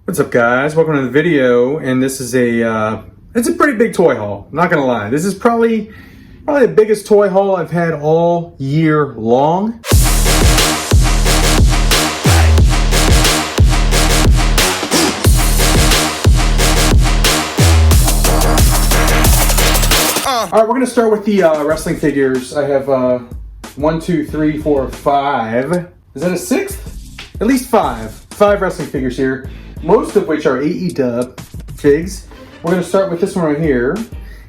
What's up, guys? Welcome to the video, and this is it's a pretty big toy haul. I'm not gonna lie. This is probably the biggest toy haul I've had all year long. All right, we're gonna start with the wrestling figures. I have 1, 2, 3, 4, 5. Is that a sixth? At least five wrestling figures here. Most of which are AEW figs. We're going to start with this one right here.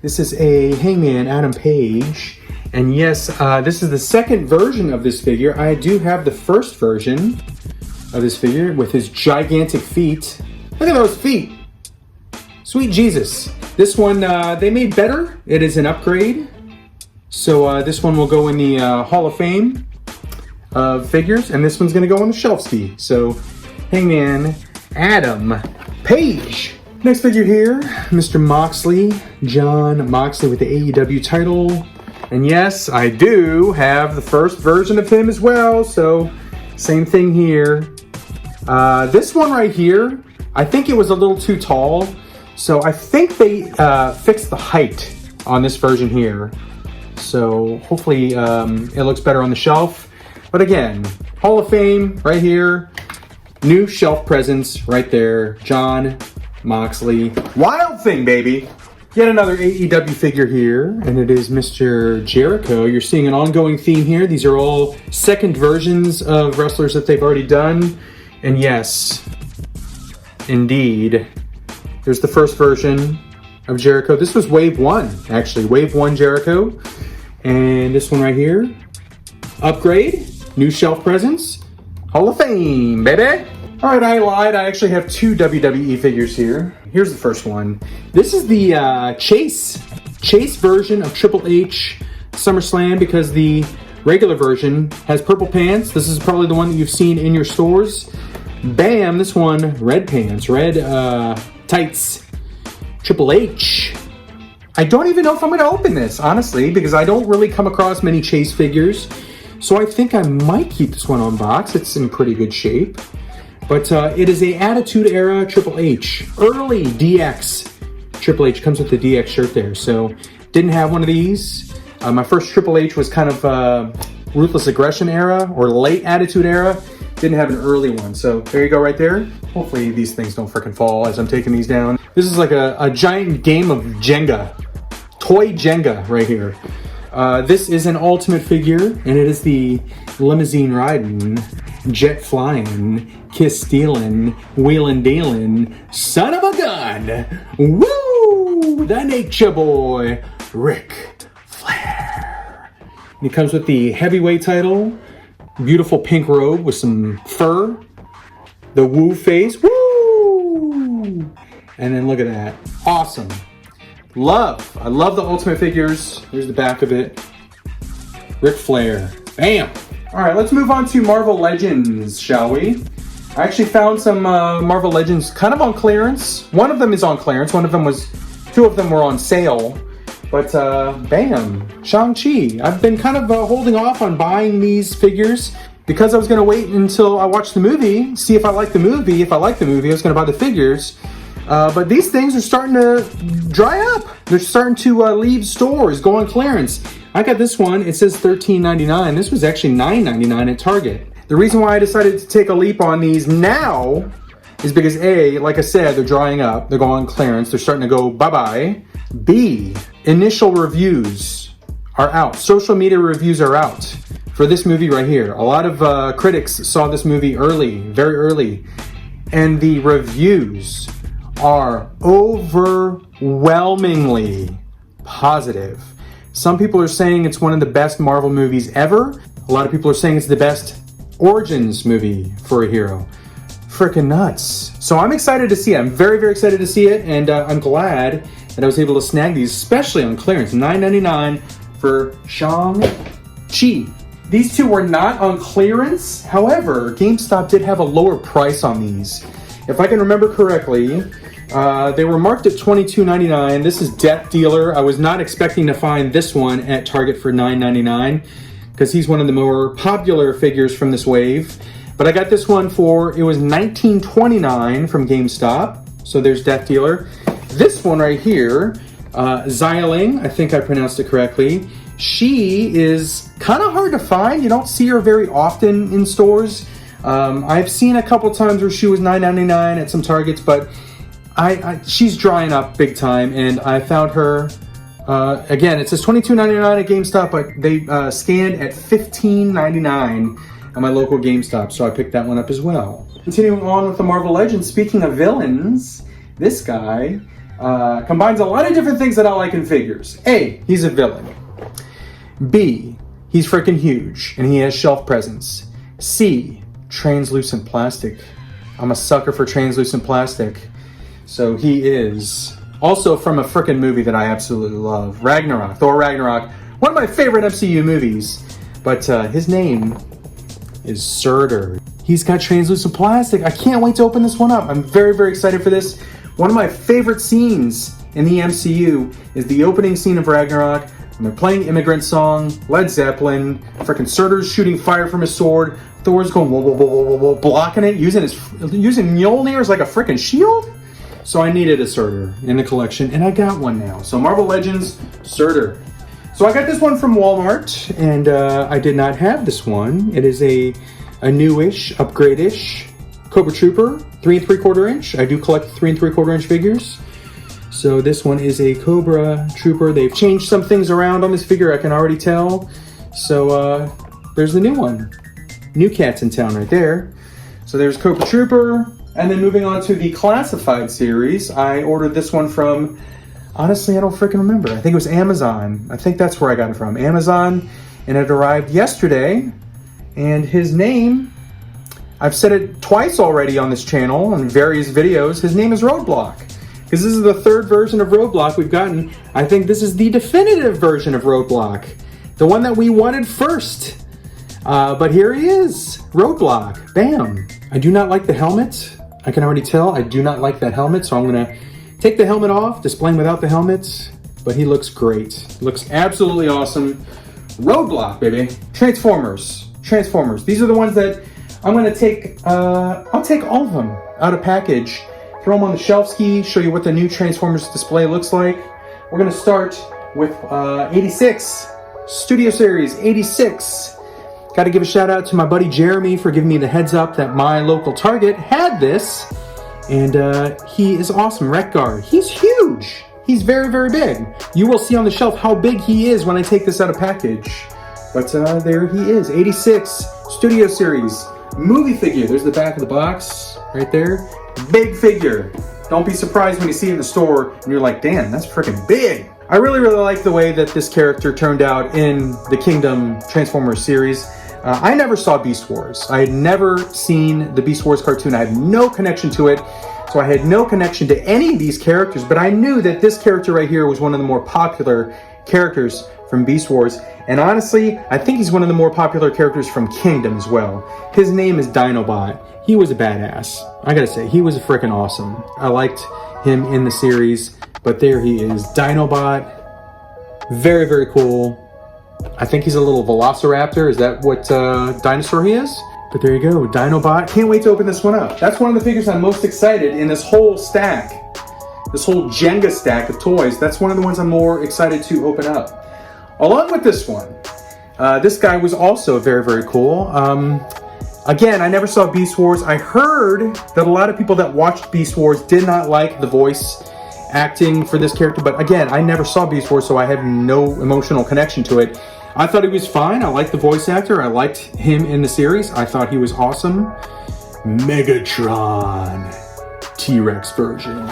This is a Hangman Adam Page. And yes, this is the second version of this figure. I do have the first version of this figure with his gigantic feet. Look at those feet. Sweet Jesus. This one, they made better. It is an upgrade. So this one will go in the Hall of Fame of figures. And this one's going to go on the shelf ski. So Hangman Adam Page. Next figure here, Mr. Moxley, John Moxley with the AEW title. And yes, I do have the first version of him as well, so same thing here. This one right here, I think it was a little too tall, so I think they fixed the height on this version here. So hopefully it looks better on the shelf. But again, Hall of Fame right here. New shelf presence right there. John Moxley. Wild Thing, baby. Yet another AEW figure here, and it is Mr. Jericho. You're seeing an ongoing theme here. These are all second versions of wrestlers that they've already done. And yes, indeed, there's the first version of Jericho. This was Wave 1, actually. Wave 1 Jericho. And this one right here. Upgrade. New shelf presence. Hall of Fame, baby! Alright, I lied. I actually have two WWE figures here. Here's the first one. This is the Chase version of Triple H SummerSlam because the regular version has purple pants. This is probably the one that you've seen in your stores. Bam! This one, red pants, red tights. Triple H. I don't even know if I'm going to open this, honestly, because I don't really come across many Chase figures. So I think I might keep this one on box. It's in pretty good shape. But it is a Attitude Era Triple H. Early DX Triple H. Comes with the DX shirt there. So didn't have one of these. My first Triple H was kind of Ruthless Aggression Era or late Attitude Era. Didn't have an early one. So there you go right there. Hopefully these things don't freaking fall as I'm taking these down. This is like a giant game of Jenga. Toy Jenga right here. This is an Ultimate figure, and it is the limousine riding, jet flying, kiss stealing, wheeling dealing, son of a gun, woo, the Nature Boy, Ric Flair. And he comes with the heavyweight title, beautiful pink robe with some fur, the woo face, woo, and then look at that, awesome. I love the Ultimate figures. Here's the back of it. Ric Flair. Bam! Alright, let's move on to Marvel Legends, shall we? I actually found some Marvel Legends kind of on clearance. One of them is on clearance. Two of them were on sale. But, bam! Shang-Chi. I've been kind of holding off on buying these figures because I was going to wait until I watched the movie, see if I like the movie. If I like the movie, I was going to buy the figures. But these things are starting to dry up. They're starting to leave stores, go on clearance. I got this one. It says $13.99. This was actually $9.99 at Target. The reason why I decided to take a leap on these now is because A, like I said, they're drying up. They're going on clearance. They're starting to go bye-bye. B, initial reviews are out. Social media reviews are out for this movie right here. A lot of critics saw this movie early, very early. And the reviews are overwhelmingly positive. Some people are saying it's one of the best Marvel movies ever. A lot of people are saying it's the best origins movie for a hero. Freaking nuts. So I'm excited to see it. I'm very, very excited to see it, and I'm glad that I was able to snag these, especially on clearance. $9.99 for Shang-Chi. These two were not on clearance. However, GameStop did have a lower price on these. If I can remember correctly, they were marked at $22.99. This is Death Dealer. I was not expecting to find this one at Target for $9.99 because he's one of the more popular figures from this wave. But I got this one for, it was $19.29 from GameStop. So there's Death Dealer. This one right here, Xiling, I think I pronounced it correctly. She is kind of hard to find. You don't see her very often in stores. I've seen a couple times where she was $9.99 at some Targets, but she's drying up big time, and I found her, again, it says $22.99 at GameStop, but they scanned at $15.99 at my local GameStop, so I picked that one up as well. Continuing on with the Marvel Legends, speaking of villains, this guy combines a lot of different things that I like in figures. A, he's a villain. B, he's freaking huge, and he has shelf presence. C, translucent plastic. I'm a sucker for translucent plastic. So he is also from a freaking movie that I absolutely love, Ragnarok, Thor Ragnarok, one of my favorite MCU movies. But his name is Surtur. He's got translucent plastic. I can't wait to open this one up. I'm very, very excited for this. One of my favorite scenes in the MCU is the opening scene of Ragnarok. And they're playing Immigrant Song, Led Zeppelin, freaking Surtur's shooting fire from his sword. Thor's going whoa, whoa, whoa, whoa, whoa, blocking it, using Mjolnir as like a freaking shield. So I needed a Surtur in the collection, and I got one now. So Marvel Legends, Surtur. So I got this one from Walmart, and I did not have this one. It is a newish, upgrade-ish Cobra Trooper, 3 3/4 inch. I do collect 3 3/4 inch figures. So this one is a Cobra Trooper. They've changed some things around on this figure, I can already tell. So there's the new one. New cat's in town right there. So there's Cobra Trooper. And then moving on to the Classified series, I ordered this one from, honestly, I don't freaking remember. I think it was Amazon. I think that's where I got it from, Amazon. And it arrived yesterday. And his name, I've said it twice already on this channel in various videos, his name is Roadblock. Because this is the third version of Roadblock we've gotten. I think this is the definitive version of Roadblock. The one that we wanted first. But here he is, Roadblock, bam. I do not like the helmet. I can already tell I do not like that helmet, so I'm gonna take the helmet off, display him without the helmet, but he looks great. He looks absolutely awesome. Roadblock, baby. Transformers. These are the ones that I'm gonna take, I'll take all of them out of package, throw them on the shelf ski, show you what the new Transformers display looks like. We're gonna start with 86, Studio Series 86. Got to give a shout out to my buddy Jeremy for giving me the heads up that my local Target had this. And he is awesome. Wreck Guard. He's huge. He's very, very big. You will see on the shelf how big he is when I take this out of package. But there he is. 86 Studio Series movie figure. There's the back of the box right there. Big figure. Don't be surprised when you see it in the store and you're like, damn, that's freaking big. I really, really like the way that this character turned out in the Kingdom Transformers series. I never saw Beast Wars. I had never seen the Beast Wars cartoon. I had no connection to it. So I had no connection to any of these characters, but I knew that this character right here was one of the more popular characters from Beast Wars. And honestly, I think he's one of the more popular characters from Kingdom as well. His name is Dinobot. He was a badass. I gotta say, he was freaking awesome. I liked him in the series, but there he is, Dinobot. Very, very cool. I think he's a little velociraptor. Is that what dinosaur he is? But there you go, Dinobot. Can't wait to open this one up. That's one of the figures I'm most excited in this whole stack. This whole Jenga stack of toys. That's one of the ones I'm more excited to open up. Along with this one, this guy was also very, very cool. Again, I never saw Beast Wars. I heard that a lot of people that watched Beast Wars did not like the voice acting for this character, but again, I never saw Beast Wars, so I have no emotional connection to it. I thought he was fine. I liked the voice actor. I liked him in the series. I thought he was awesome. Megatron T-Rex version.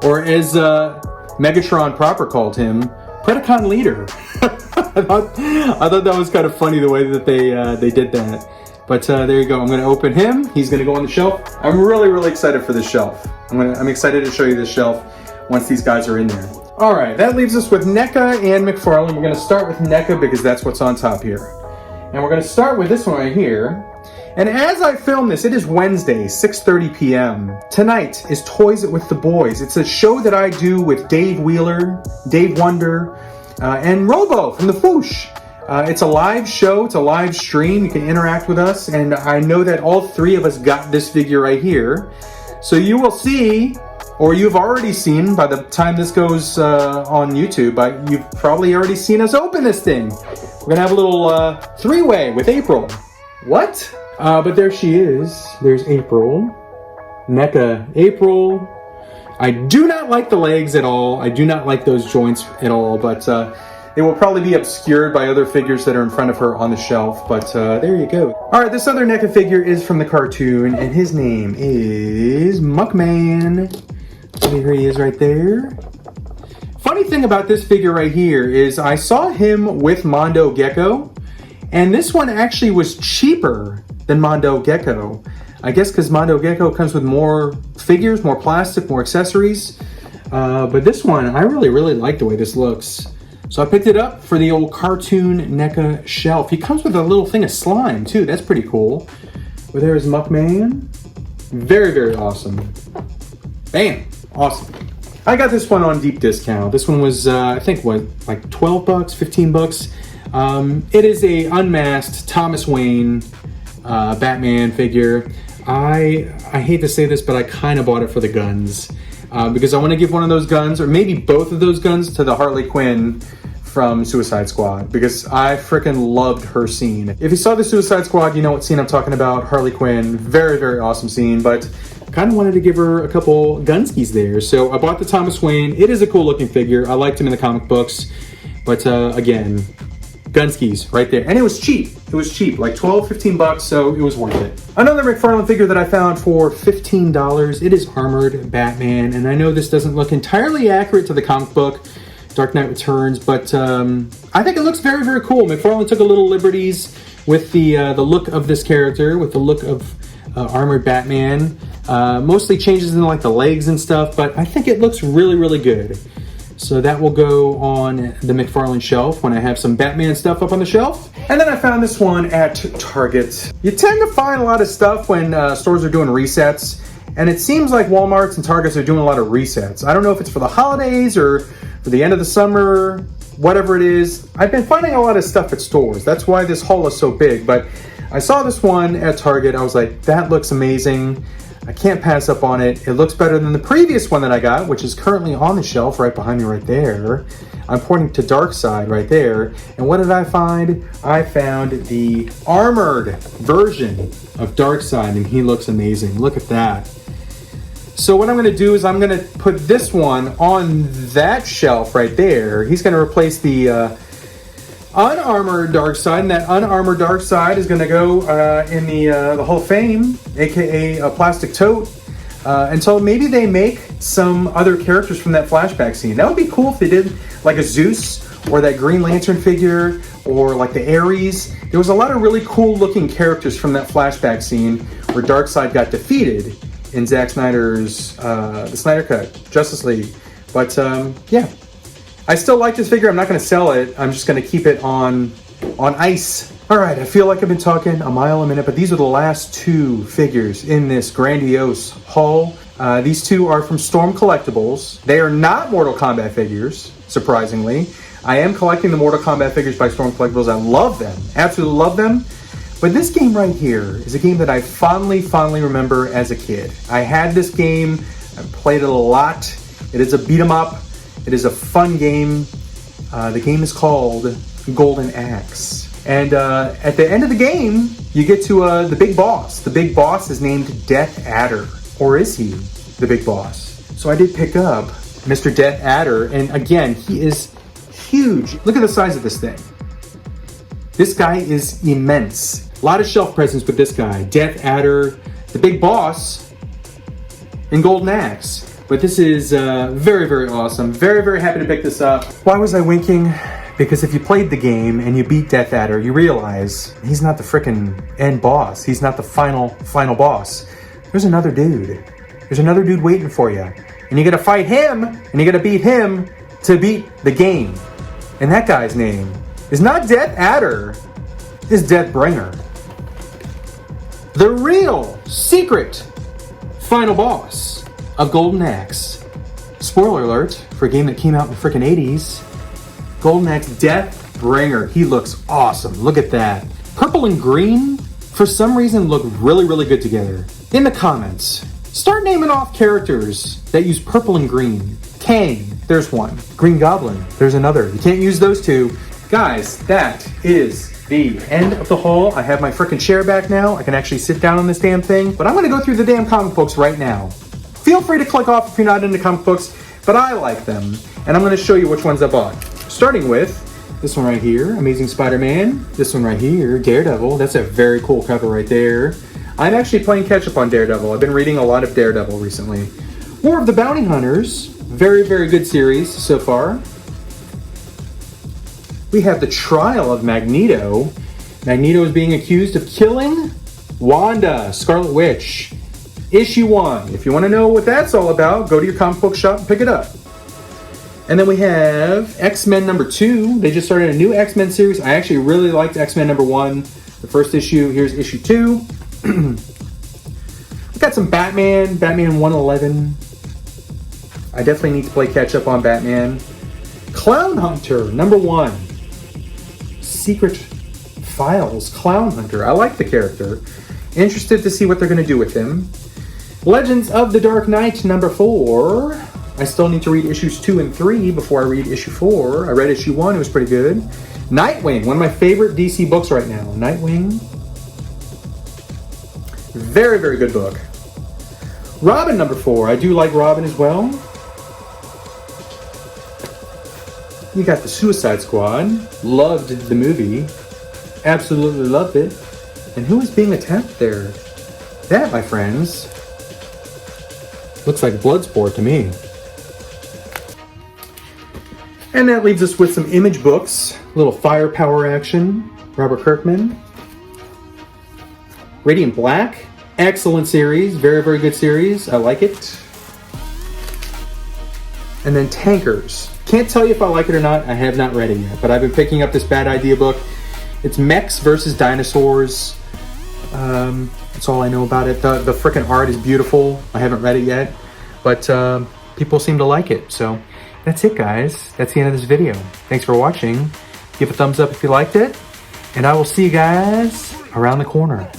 Or as Megatron proper called him, Predacon Leader. I thought that was kind of funny the way that they did that. But there you go. I'm going to open him. He's going to go on the shelf. I'm really, really excited for this shelf. I'm excited to show you this shelf once these guys are in there. All right, that leaves us with Neca and McFarlane. We're going to start with Neca because that's what's on top here. And we're going to start with this one right here. And as I film this, it is Wednesday, 6:30 p.m. Tonight is Toys It with the Boys. It's a show that I do with Dave Wheeler, Dave Wonder, and Robo from the Foosh. It's a live show, it's a live stream, you can interact with us, and I know that all three of us got this figure right here. So you will see, or you've already seen by the time this goes on YouTube, but you've probably already seen us open this thing. We're gonna have a little three-way with April. What? But there she is. There's April. Neca, April. I do not like the legs at all. I do not like those joints at all, but it will probably be obscured by other figures that are in front of her on the shelf, but there you go. All right, this other Neca figure is from the cartoon, and his name is Mcmahon. Here he is right there. Funny thing about this figure right here is I saw him with Mondo Gecko, and this one actually was cheaper than Mondo Gecko. I guess because Mondo Gecko comes with more figures, more plastic, more accessories. But this one, I really like the way this looks. So I picked it up for the old cartoon NECA shelf. He comes with a little thing of slime too. That's pretty cool. But there's Mcmahon. Very awesome. Bam! Awesome. I got this one on deep discount. This one was, I think, what, like 12 bucks, 15 bucks? It is a unmasked Thomas Wayne Batman figure. I hate to say this, but I kind of bought it for the guns. Because I want to give one of those guns, or maybe both of those guns, to the Harley Quinn from Suicide Squad. Because I freaking loved her scene. If you saw the Suicide Squad, you know what scene I'm talking about. Harley Quinn, very awesome scene, but kind of wanted to give her a couple gunskis there. So I bought the Thomas Wayne. It is a cool looking figure. I liked him in the comic books. But again, gunskis right there. And it was cheap. It was cheap, like 12, 15 bucks, so it was worth it. Another McFarlane figure that I found for $15. It is Armored Batman, and I know this doesn't look entirely accurate to the comic book, Dark Knight Returns, but I think it looks very cool. McFarlane took a little liberties with the look of this character, with the look of Armored Batman. Mostly changes in like the legs and stuff, but I think it looks really good. So that will go on the McFarlane shelf when I have some Batman stuff up on the shelf. And then I found this one at Target. You tend to find a lot of stuff when stores are doing resets, and it seems like Walmarts and Targets are doing a lot of resets. I don't know if it's for the holidays or for the end of the summer, whatever it is. I've been finding a lot of stuff at stores. That's why this haul is so big, but I saw this one at Target. I was like, that looks amazing. I can't pass up on it. It looks better than the previous one that I got, which is currently on the shelf right behind me right there. I'm pointing to Darkseid right there. And what did I find? I found the armored version of Darkseid, and he looks amazing. Look at that. So what I'm going to do is I'm going to put this one on that shelf right there. He's going to replace the unarmored Darkseid, and that unarmored Darkseid is going to go in the Hall of Fame, aka a plastic tote, until maybe they make some other characters from that flashback scene. That would be cool if they did like a Zeus or that Green Lantern figure or like the Ares. There was a lot of really cool looking characters from that flashback scene where Darkseid got defeated in Zack Snyder's the Snyder Cut, Justice League. But yeah. I still like this figure. I'm not going to sell it. I'm just going to keep it on ice. All right, I feel like I've been talking a mile a minute, but these are the last two figures in this grandiose haul. These two are from Storm Collectibles. They are not Mortal Kombat figures, surprisingly. I am collecting the Mortal Kombat figures by Storm Collectibles. I love them, absolutely love them. But this game right here is a game that I fondly remember as a kid. I had this game. I played it a lot. It is a beat 'em up. It is a fun game. The game is called Golden Axe. And at the end of the game, you get to the big boss. The big boss is named Death Adder. Or is he the big boss? So I did pick up Mr. Death Adder. And again, he is huge. Look at the size of this thing. This guy is immense. A lot of shelf presence with this guy. Death Adder, the big boss, and Golden Axe. But this is very awesome. Very happy to pick this up. Why was I winking? Because if you played the game and you beat Death Adder, you realize he's not the frickin' end boss. He's not the final boss. There's another dude. There's another dude waiting for you. And you gotta fight him, and you gotta beat him to beat the game. And that guy's name is not Death Adder, it's Deathbringer. The real secret final boss of Golden Axe. Spoiler alert for a game that came out in the frickin' 80s. Golden Axe Death Springer. He looks awesome. Look at that. Purple and green, for some reason, look really, really good together. In the comments, start naming off characters that use purple and green. Kang, there's one. Green Goblin, there's another. You can't use those two. Guys, that is the end of the haul. I have my frickin' chair back now. I can actually sit down on this damn thing. But I'm gonna go through the damn comic books right now. Feel free to click off if you're not into comic books, but I like them. And I'm gonna show you which ones I bought. Starting with this one right here, Amazing Spider-Man. This one right here, Daredevil. That's a very cool cover right there. I'm actually playing catch up on Daredevil. I've been reading a lot of Daredevil recently. War of the Bounty Hunters. Very, very good series so far. We have the Trial of Magneto. Magneto is being accused of killing Wanda, Scarlet Witch. Issue 1. If you want to know what that's all about, go to your comic book shop and pick it up. And then we have X-Men number 2. They just started a new X-Men series. I actually really liked X-Men number 1. The first issue. Here's issue 2. We got some Batman. Batman 111. I definitely need to play catch up on Batman. Clown Hunter number 1. Secret Files Clown Hunter. I like the character. Interested to see what they're going to do with him. Legends of the Dark Knight number 4. I still need to read issues 2 and 3 before I read issue 4. I read issue 1, it was pretty good. Nightwing, one of my favorite DC books right now. Nightwing. Very, very good book. Robin number 4. I do like Robin as well. You got the Suicide Squad. Loved the movie. Absolutely loved it. And who is being attacked there? That, my friends, looks like Bloodsport to me. And that leaves us with some Image books. A little firepower action. Robert Kirkman. Radiant Black. Excellent series. Very, very good series. I like it. And then Tankers. Can't tell you if I like it or not. I have not read it yet. But I've been picking up this Bad Idea book. It's mechs versus dinosaurs. That's all I know about it. The frickin' art is beautiful. I haven't read it yet. But people seem to like it. So that's it, guys. That's the end of this video. Thanks for watching. Give a thumbs up if you liked it. And I will see you guys around the corner.